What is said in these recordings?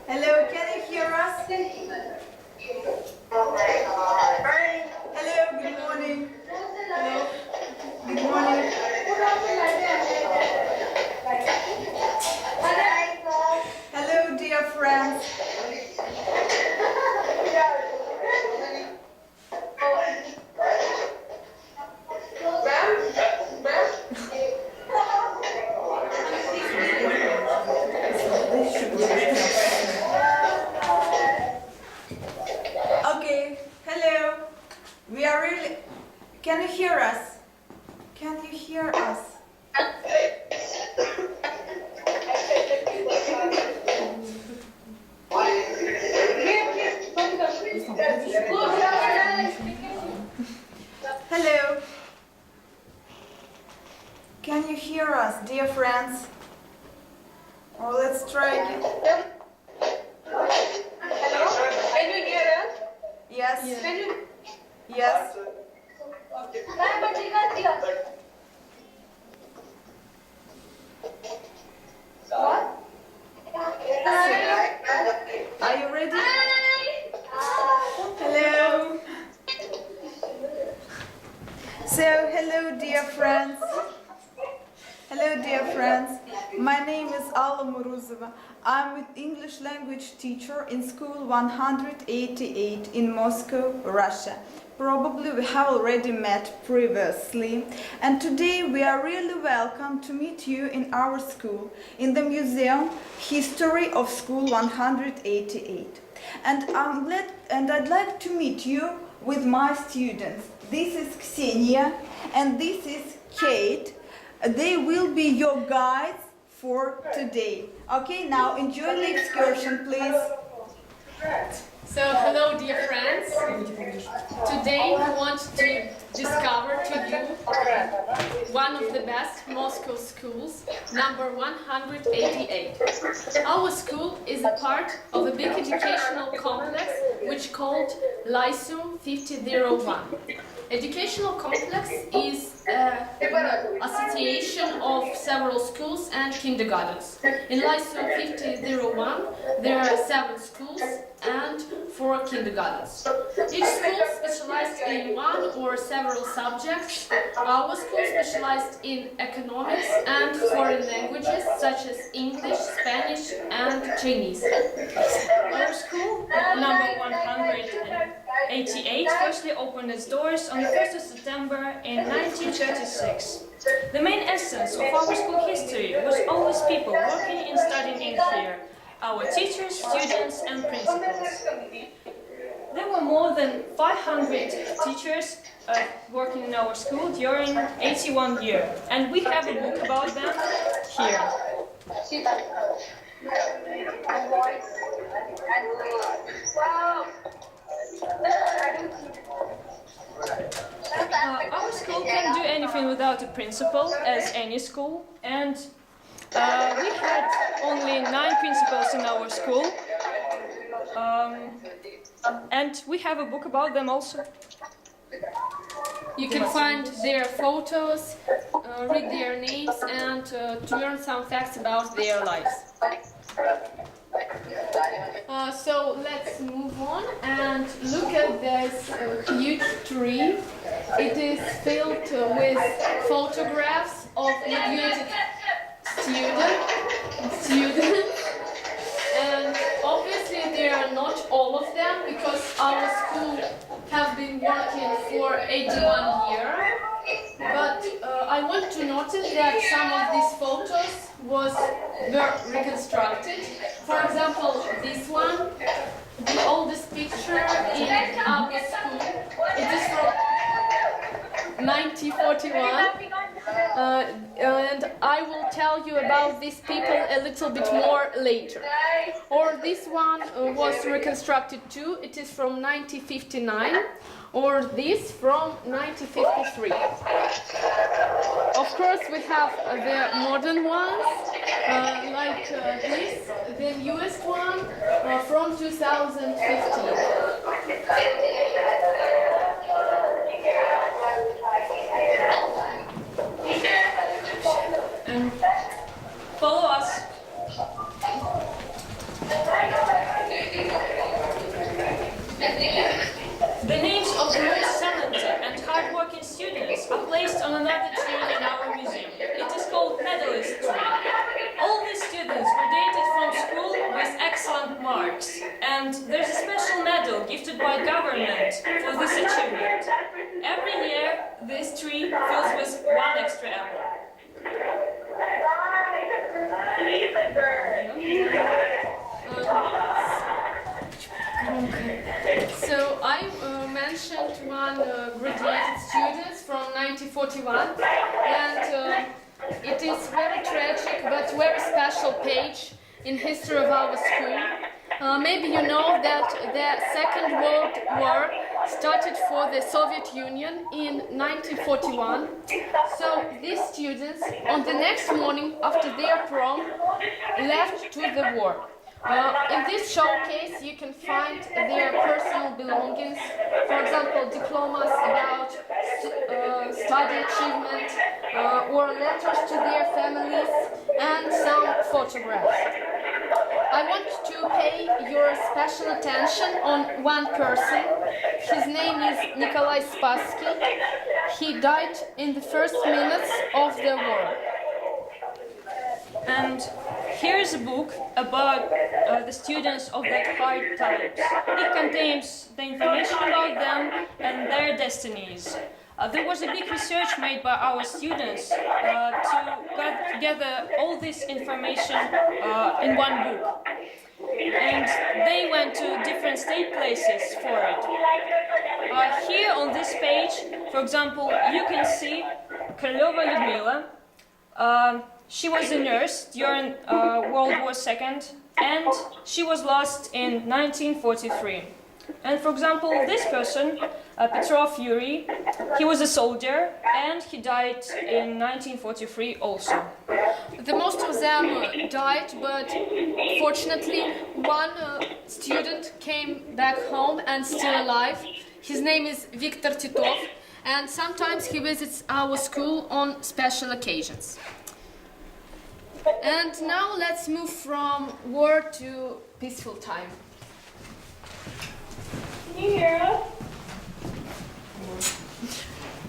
Hello, can you hear us? Hello, good morning. Hello, good morning. Hello, dear friends. Okay, hello. We are really... Can you hear us? Can you hear us? Hello. Can you hear us, dear friends? Or let's try again. Can you hear us? Yes. Can you? Yes. What? Are you ready? Hello. So, hello, dear friends. Hello, dear friends. My name is Alla Muruzova. I'm an English language teacher in school 188 in Moscow, Russia. Probably we have already met previously. And today we are really welcome to meet you in our school, in the museum History of School 188. And I'm glad, and I'd like to meet you with my students. This is Ksenia and this is Kate. They will be your guides for today. Okay, now enjoy the excursion, please. So, hello dear friends. Today we want to discover to you one of the best Moscow schools, number 188. Our school is a part of a big educational complex which called Lyceum 5001. Educational complex is an association of several schools and kindergartens. In Lyceum 5001 there are 7 schools and 4 kindergartens. Each school specialized in one or several subjects. Our school specialized in economics and foreign languages such as English, Spanish and Chinese. Our school, number 188, firstly opened its doors on the 1st of September in 1936. The main essence of our school history was always people working and studying in here, our teachers, students and principals. There were more than 500 teachers working in our school during 81 years, and we have a book about them here. Our school can't do anything without a principal, as any school, and we had only 9 principals in our school, and we have a book about them also. You can find their photos, read their names and to learn some facts about their lives. So let's move on and look at this huge tree. It is filled with photographs of graduated students, and obviously there are not all of them because our school have been working for 81 years. But I want to notice that some of these photos were reconstructed. For example, this one, the oldest picture in our school, it is from 1941. And I will tell you about these people a little bit more later. Or this one was reconstructed too, it is from 1959. Or this from 1953. Of course we have the modern ones, like this, the newest one from 2015. And follow us. marks, and there's a special medal gifted by government for this achievement. Every year, this tree fills with one extra apple. So I mentioned one graduated student from 1941, and it is very tragic but very special page in history of our school. Maybe you know that the Second World War started for the Soviet Union in 1941. So these students, on the next morning after their prom, left to the war. In this showcase you can find their personal belongings, for example diplomas about study achievement, or letters to their families, and some photographs. I want to pay your special attention on one person. His name is Nikolai Spassky. He died in the first minutes of the war. And here's a book about the students of that hard times. It contains the information about them and their destinies. There was a big research made by our students to get together all this information in one book. And they went to different state places for it. Here on this page, for example, you can see Krylova Lyudmila. She was a nurse during World War II, and she was lost in 1943. And for example, this person, Petrov Yuri, he was a soldier, and he died in 1943 also. The most of them died, but fortunately one student came back home and still alive. His name is Viktor Titov, and sometimes he visits our school on special occasions. And now let's move from war to peaceful time. Can you hear us?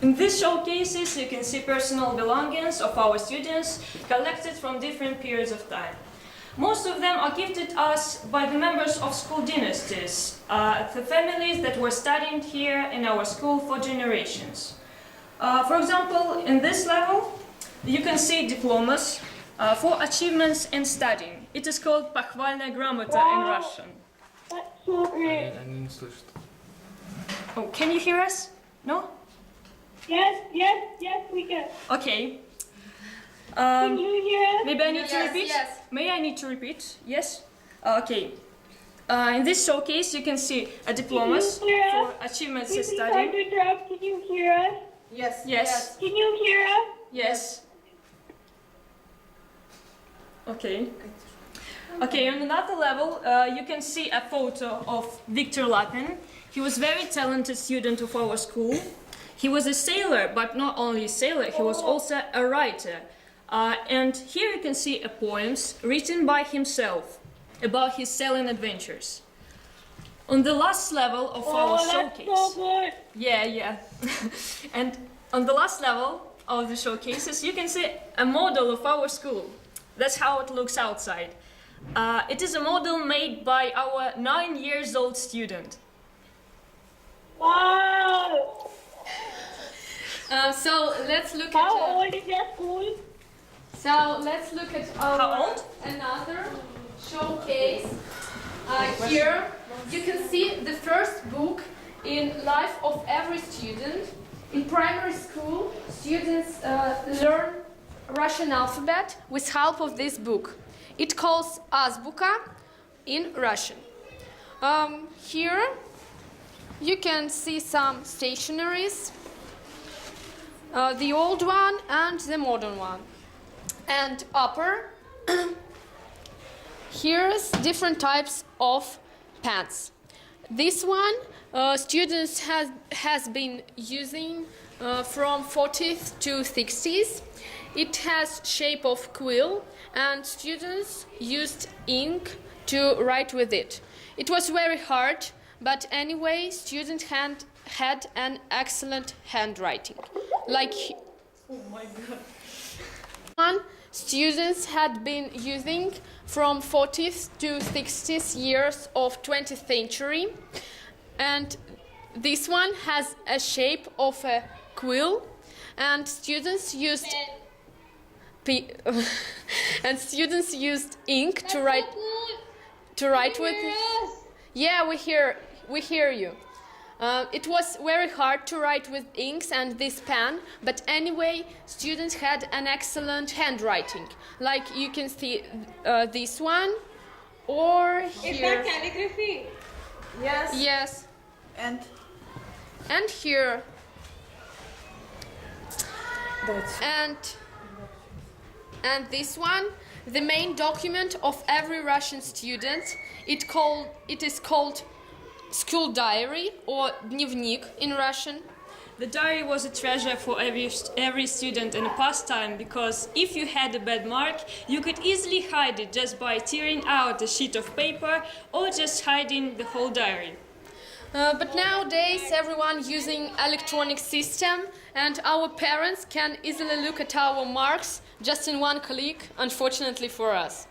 In these showcases, you can see personal belongings of our students collected from different periods of time. Most of them are gifted us by the members of school dynasties, the families that were studying here in our school for generations. For example, in this level, you can see diplomas for achievements in studying. It is called Похвальная грамота in Russian. That's so great. Они не слышат. Oh, can you hear us? No? Yes, we can. Okay. Can you hear us? Maybe I need to Yes, repeat? yes. May I need to repeat? Yes? Okay. In this showcase, you can see diplomas Can you hear for us? achievements in Please, sorry to studying. interrupt. Can you hear us? Yes. Yes. Can you hear us? Yes. Okay. Okay, on another level, you can see a photo of Viktor Lapin. He was a very talented student of our school. He was a sailor, but not only a sailor, he was also a writer. And here you can see poems written by himself about his sailing adventures. On the last level of our showcase. That's so good. Yeah. And on the last level of the showcases, you can see a model of our school. That's how it looks outside. It is a model made by our 9-year-old student. Wow. So let's look How at. old is your school? So let's look at our How old? another showcase. Here you can see the first book in life of every student. In primary school, students learn Russian alphabet with help of this book. It calls Azbuka in Russian. Here you can see some stationaries, the old one and the modern one. And upper, here's different types of pens. This one students has been using from 40s to 60s. It has shape of quill, and students used ink to write with it. It was very hard, but anyway, students had an excellent handwriting. Like Oh my god. one, students had been using from 40th to 60th years of 20th century. And this one has a shape of a quill, and students used ink to write with. Yeah, we hear you. It was very hard to write with inks and this pen, but anyway, students had an excellent handwriting. Like you can see this one, or here. Is that calligraphy? Yes. Yes. And Here. And this one, the main document of every Russian student. It is called school diary, or дневник in Russian. The diary was a treasure for every student and a pastime, because if you had a bad mark, you could easily hide it just by tearing out a sheet of paper or just hiding the whole diary. But nowadays everyone using electronic system, and our parents can easily look at our marks just in one click, unfortunately for us.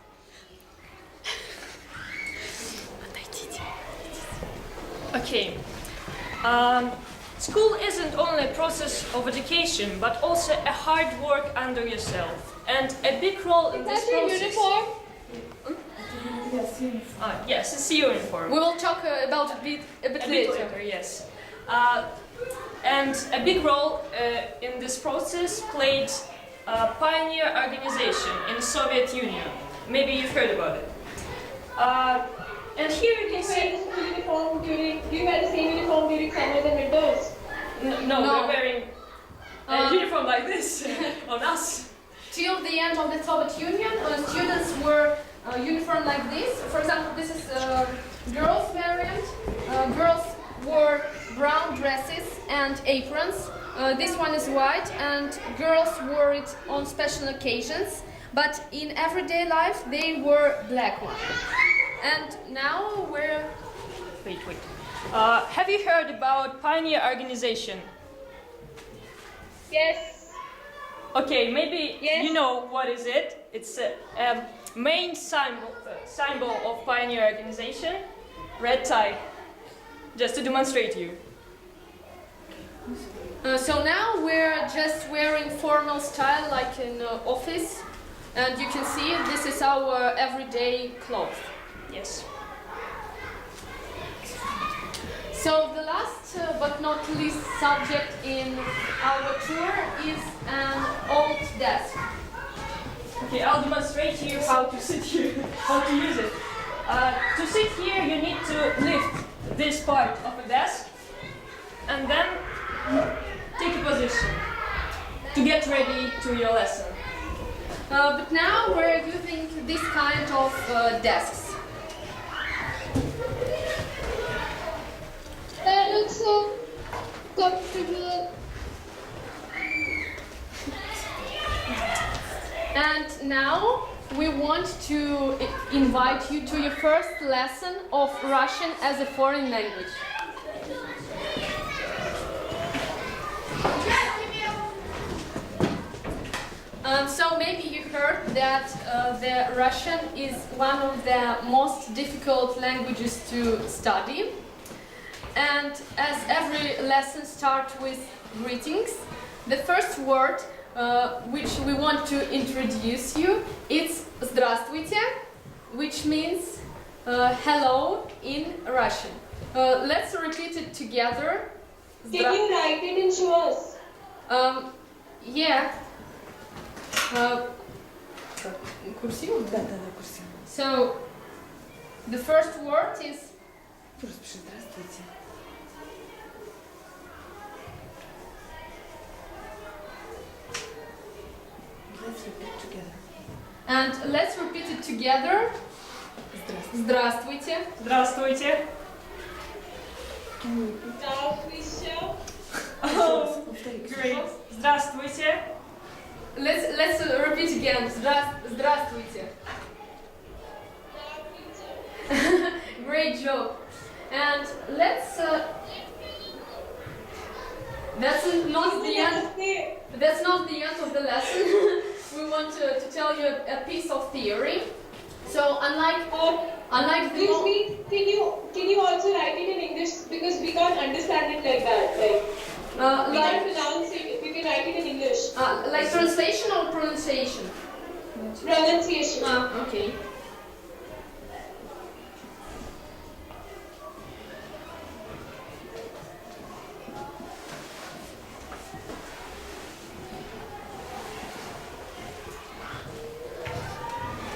Okay. School isn't only a process of education, but also a hard work under yourself. And a big role in this process... Uniform? Yes, it's a uniform. We will talk about it a bit later. Yes. And a big role in this process played a pioneer organization in the Soviet Union. Maybe you've heard about it. And here you can see... Do you wear the same uniform during summers and winters? No. No, we're wearing a uniform like this on us. Till the end of the Soviet Union, students were uniform like this. For example, this is girls' variant. Girls wore brown dresses and aprons. This one is white, and girls wore it on special occasions. But in everyday life, they wore black one. And now we're... Wait. Have you heard about pioneer organization? Yes. Okay, maybe Yes. you know what is it. It's a main symbol of pioneer organization, red tie, just to demonstrate you. So now we're just wearing formal style like in office, and you can see this is our everyday clothes. Yes. So the last but not least subject in our tour is an old desk. Okay, I'll demonstrate you how to sit here, how to use it. To sit here, you need to lift this part of a desk and then take a position to get ready to your lesson. But now we're using this kind of desks. That looks so comfortable. And now we want to invite you to your first lesson of Russian as a foreign language. So maybe you heard that the Russian is one of the most difficult languages to study. And as every lesson starts with greetings, the first word which we want to introduce you, it's "Здравствуйте", which means hello in Russian. Let's repeat it together. Can you write it and show us? Yeah. Курсивом? Да, курсивом. So, the first word is... Просто пиши «Здравствуйте». Let's repeat together. And let's repeat it together. Здравствуйте. Здравствуйте. Oh, great. Здравствуйте. Let's repeat again. Здравствуйте. Great job. And let's... that's not the end. That's not the end of the lesson. we want to tell you a piece of theory. So unlike the Excuse me, can you also write it in English because we can't understand it like that. We can't pronounce it. If you can write it in English. like translation or pronunciation? Pronunciation. Okay.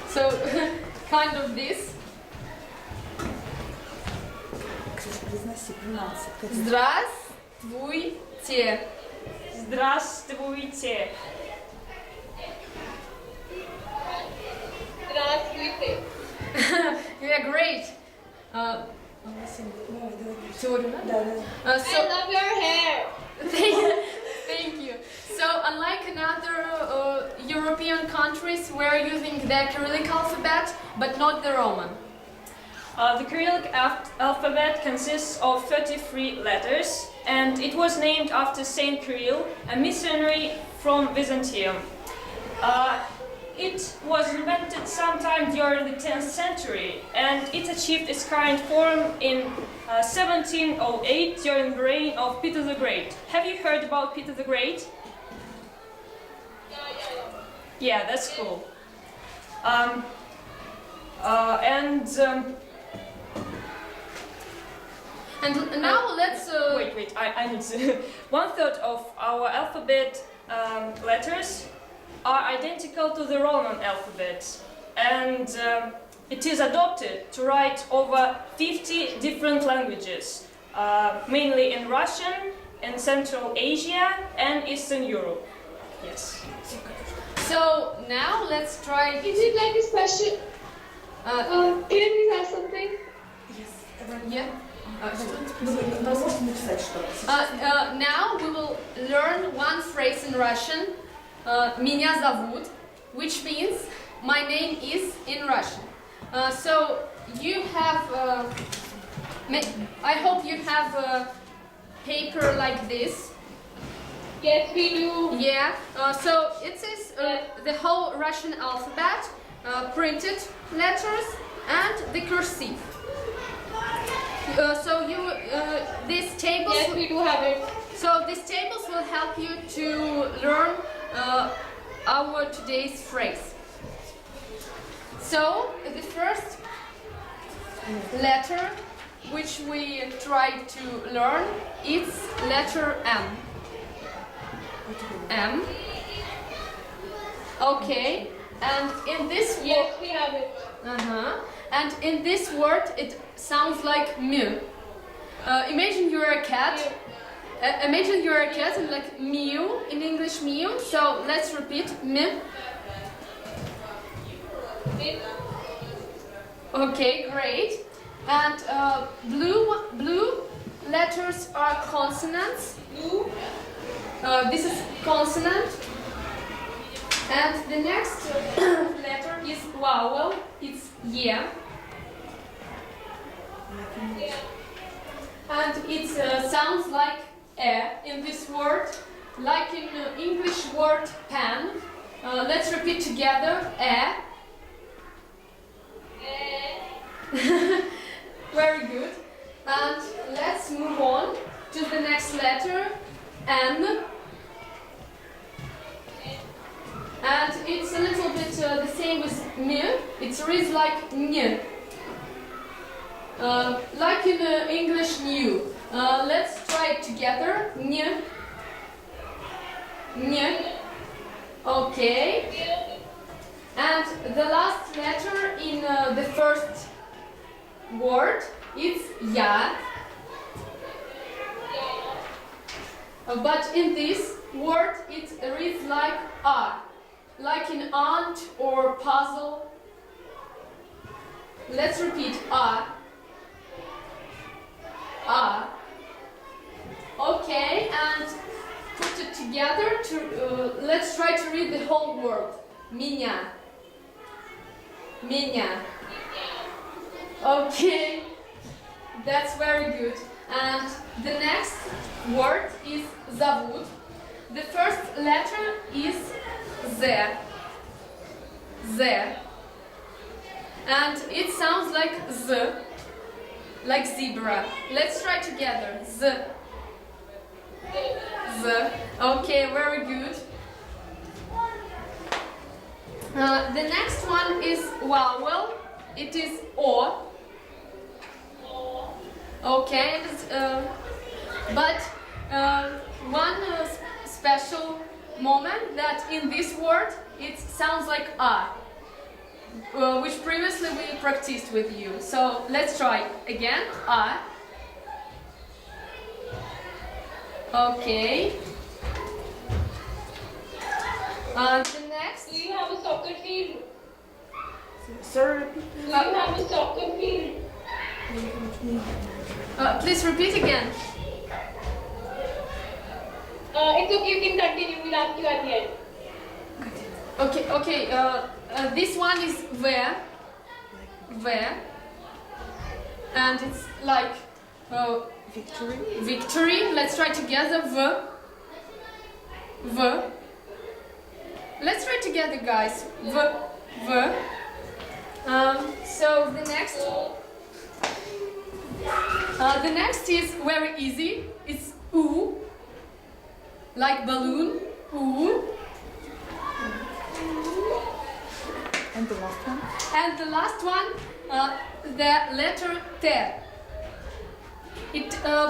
So, kind of this. Здравствуйте. Здравствуйте. Здравствуйте. Yeah, great. I love your hair. Thank you. So, unlike in other European countries, we are using the Cyrillic alphabet, but not the Roman. The Cyrillic alphabet consists of 33 letters, and it was named after Saint Kirill, a missionary from Byzantium. It was invented sometime during the 10th century, and it achieved its current form in 1708 during the reign of Peter the Great. Have you heard about Peter the Great? Yeah, that's cool. And now let's... Wait, I need to... 1/3 of our alphabet letters are identical to the Roman alphabet, and it is adopted to write over 50 different languages, mainly in Russian, in Central Asia and Eastern Europe. Yes. So now let's try... Is it like a special? Can I please ask something? Yeah. Now we will learn one phrase in Russian. Меня зовут, which means my name is in Russian. So you have, I hope you have a paper like this. Yes, we do. Yeah. So it is the whole Russian alphabet, printed letters, and the cursive. So these tables. Yes, we do have it. So these tables will help you to learn our today's phrase. So the first letter which we try to learn is letter M. M. Okay. And in this Yes, we have it. And in this word it sounds like mew. Imagine you're a cat. Imagine you're a cat and like mew in English mew. So let's repeat mew. Okay, great. And blue letters are consonants. Blue. This is consonant. And the next letter is vowel. It's yeah. And it sounds like in this word, like in English word pen. Let's repeat together. Very good. And let's move on to the next letter, N. And it's a little bit the same with me. It reads like ny. Like in English new. Let's try it together. Ny. Ny. Okay. And the last letter in the first word is ya. But in this word it reads like a. Like in aunt or puzzle. Let's repeat a. A. Okay, and put it together to let's try to read the whole word. Меня. Меня. Okay, that's very good. And the next word is зовут. The first letter is Z. Z. And it sounds like Z, like zebra. Let's try together. Z. Z. Okay, very good. The next one is vowel. It is O. Okay, but one special moment that in this word it sounds like A, which previously we practiced with you. So let's try again. A. Okay. The next. Do you have a soccer field? Sorry. Do you have a soccer field? Please repeat again. It's okay, you can continue. We'll ask you at the end. Okay. This one is where, and it's like victory. Let's try together. V. Let's try together, guys. V. So the next is very easy. It's U, like balloon. U. And the last one? And the last one, the letter T.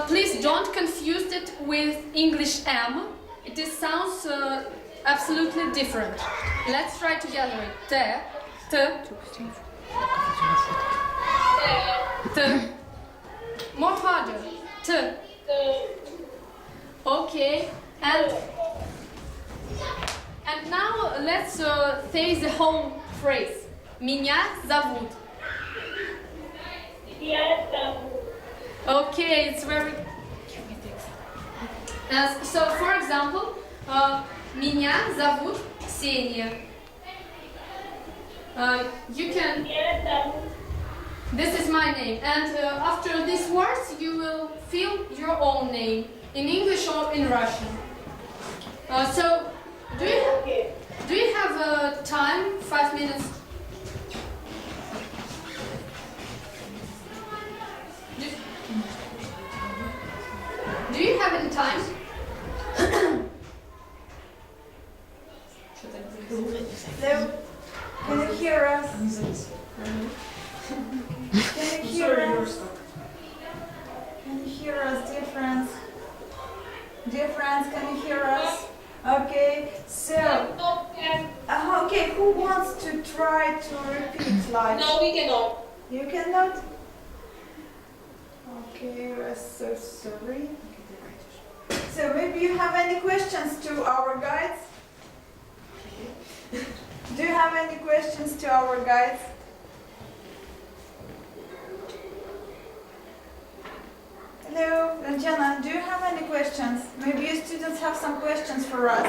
Please don't confuse it with English M. It sounds absolutely different. Let's try together. T. More harder. T. Okay. And now let's say the whole phrase. Меня зовут. Okay, it's very. So, for example, меня зовут Ксения. You can. This is my name, and after these words, you will feel your own name in English or in Russian. So, do you have time? 5 minutes. Do you have any time? Hello? Can you hear us? Can you hear us? Can you hear us, dear friends? Dear friends, can you hear us? Okay, so... okay, who wants to try to repeat like... No, we cannot. You cannot? Okay, we're so sorry. So maybe you have any questions to our guides? Do you have any questions to our guides? Hello, Ranjana, do you have any questions? Maybe you students have some questions for us.